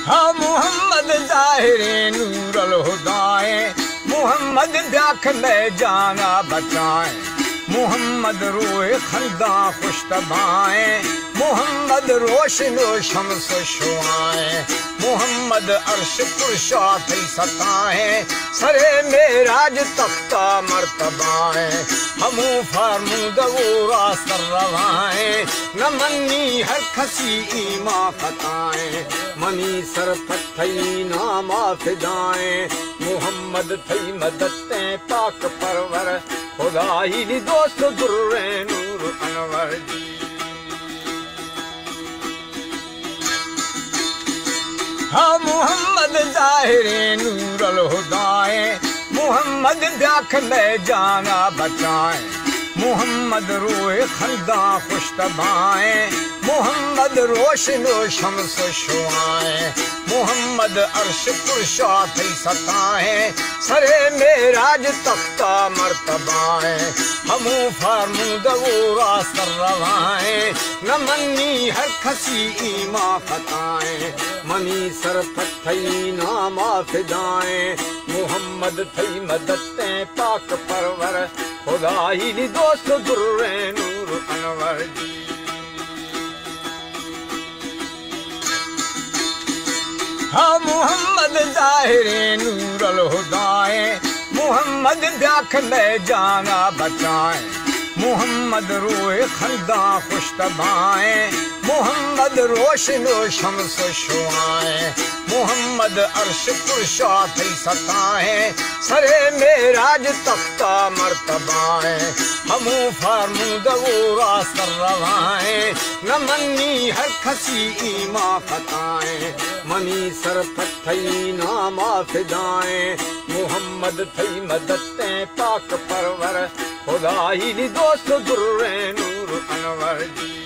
हाँ मोहम्मद ज़ाहिरे नूरुल हुदाए, मोहम्मद ब्याख में जाना बचाए, मोहम्मद रोए खंदा खुश तबाए, मोहम्मद रोशनो शम्स शुआए, मोहम्मद अर्श पुरशा थई सताए, सरे मेराज तख्ता मर्तबाए, हमू फरमूद वो रास्तर रवाए, न मनी हर खसी ईमा खताए, मनी सर पथई नामा फिदाए, मोहम्मद थई मदते पाक परवर, खुदाई नी दोस्त दुर्रे नूर अनवर जी। हाँ मोहम्मद ज़ाहिरे नूरुल हुदाए, मोहम्मद ब्याख में जाना बचाए, मोहम्मद रोए खंदा खुश तबाए, मोहम्मद रोशनो शम्स शुआए, मोहम्मद अर्श पुरशा थई सताए, सरे मेराज तख्ता मर्तबाए, हमू फरमूद वो रास्तर रवाए, न मनी हर खसी ईमा खताए, मनी सर पथई नामा फिदाए, मोहम्मद थई मदते पाक परवर, खुदाई नी दोस्त दुर्रे नूर अनवर जी। हाँ मोहम्मद ज़ाहिरे नूरुल हुदाए, मोहम्मद ब्याख में जाना बचाए, मोहम्मद रोए खंदा खुश तबाए, मोहम्मद रोशनो शम्स शुआए, मोहम्मद अर्श पुरशा थई सताए, सरे मेराज तख्ता मर्तबाए, हमू फरमूद वो रास्तर रवाए, न मनी हर खसी ईमा खताए, मनी सर पथई नामा फिदाए, मोहम्मद थई मदते पाक परवर, खुदाई नी दोस्त दुर्रे नूर अनवर जी।